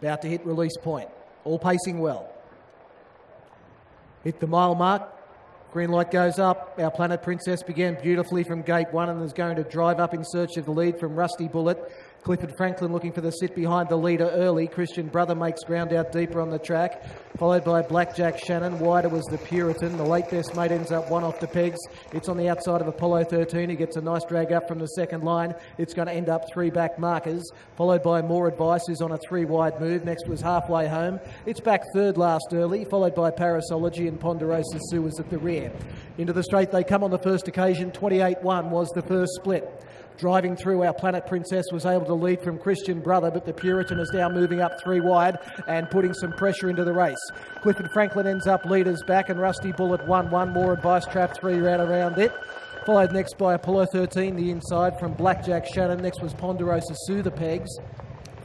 About to hit release point. All pacing well. Hit the mile mark. Green light goes up. Our Planet Princess began beautifully from gate 1 and is going to drive up in search of the lead from Rusty Bullet. Clifford Franklin looking for the sit behind the leader early. Christian Brother makes ground out deeper on the track, followed by Blackjack Shannon. Wider was the Puritan. The late best mate ends up one off the pegs. It's on the outside of Apollo 13. He gets a nice drag up from the second line. It's going to end up 3 back markers, followed by More Advice, who's on a 3 wide move. Next was Halfway Home. It's back third last early, followed by Parasology, and Ponderosa Sue was at the rear. Into the straight they come on the first occasion. 28-1 was the first split. Driving through, our Planet Princess was able to lead from Christian Brother, but the Puritan is now moving up 3 wide and putting some pressure into the race. Clifford Franklin ends up leaders back, and Rusty Bullet 1-1. More Advice Trap 3 round around it. Followed next by Apollo 13, the inside from Blackjack Shannon. Next was Ponderosa Sue, the pegs.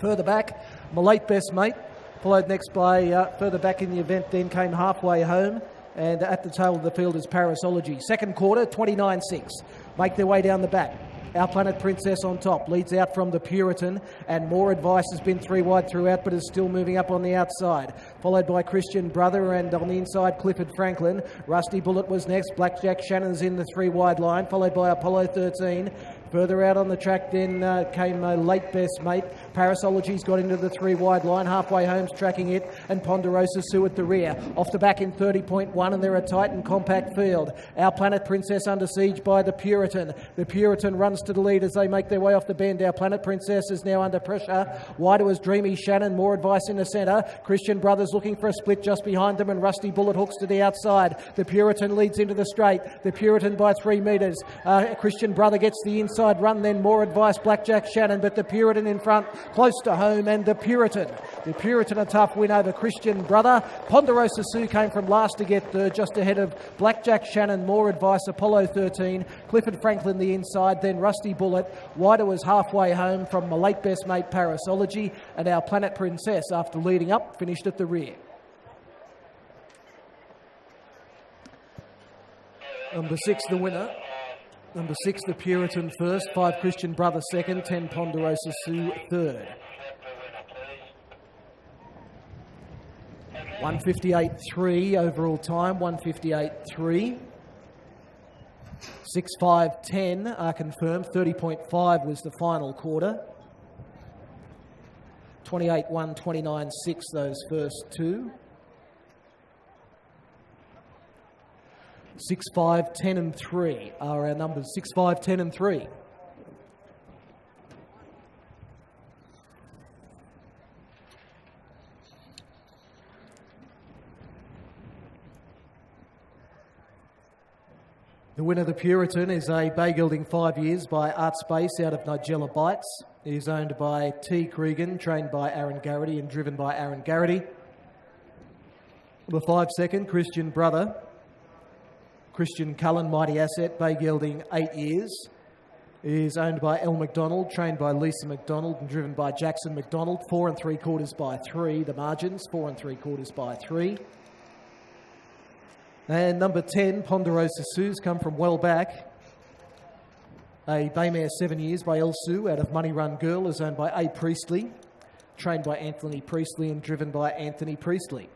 Further back, my late best mate. Followed next by, further back in the event, then came Halfway Home. And at the tail of the field is Parasology. Second quarter, 29-6. Make their way down the back. Our Planet Princess on top, leads out from the Puritan, and More Advice has been 3 wide throughout, but is still moving up on the outside. Followed by Christian Brother, and on the inside, Clifford Franklin. Rusty Bullet was next. Blackjack Shannon's in the 3 wide line, followed by Apollo 13. Further out on the track then came late best mate. Parasology's got into the 3 wide line. Halfway Home's tracking it, and Ponderosa Sue at the rear. Off the back in 30.1, and they're a tight and compact field. Our Planet Princess under siege by the Puritan. The Puritan runs to the lead as they make their way off the bend. Our Planet Princess is now under pressure. Wider was Dreamy Shannon. More Advice in the centre. Christian Brothers looking for a split just behind them, and Rusty Bullet hooks to the outside. The Puritan leads into the straight. The Puritan by 3 metres. Christian Brother gets the inside run, then More Advice, Blackjack Shannon, but the Puritan in front, close to home, and the Puritan a tough win over Christian Brother. Ponderosa Sue came from last to get third, just ahead of Blackjack Shannon, More Advice, Apollo 13, Clifford Franklin the inside, then Rusty Bullet. Wider was Halfway Home from my late best mate Parasology, and our Planet Princess, after leading up, finished at the rear. Number 6, the winner. Number 6, the Puritan first, 5 Christian Brother second, 10 Ponderosa Sue third. 158.3 overall time, 158.3. 6.5.10 are confirmed, 30.5 was the final quarter. 28.1, 29.6 those first 2. 6, 5, 10 and 3 are our numbers. 6, 5, 10 and 3. The winner of the Puritan is a bay gelding 5 years by Art Space out of Nigella Bites. It is owned by T. Cregan, trained by Aaron Garrity and driven by Aaron Garrity. The 5 second, Christian Brother. Christian Cullen, Mighty Asset, bay gelding 8 years. It is owned by Elle McDonald, trained by Lisa McDonald and driven by Jackson McDonald. 4 3/4 by 3, the margins, 4 3/4 by 3. And number 10, Ponderosa Sue's come from well back. A baymare 7 years by El Sue out of Money Run Girl is owned by A. Priestley, trained by Anthony Priestley and driven by Anthony Priestley.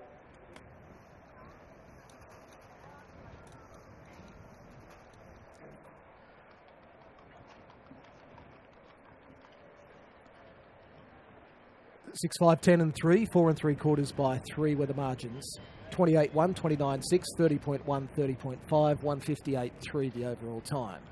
Six, 5, 10 and 3, 4 3/4 by 3 were the margins. 28.1, 29.6, 30.1, 30.5, 158.3 the overall time.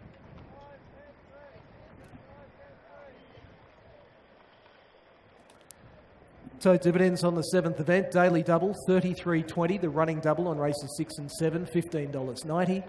So dividends on the 7th event, daily double, $33.20, the running double on races 6 and 7, $15.90.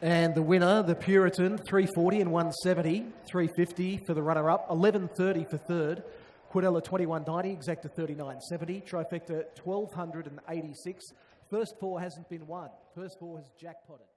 And the winner, the Puritan, $3.40 and $1.70, $3.50 for the runner-up, $11.30 for third, Quadella $21.90, Exacta $39.70, Trifecta $1,286. First 4 hasn't been won. First 4 has jackpotted.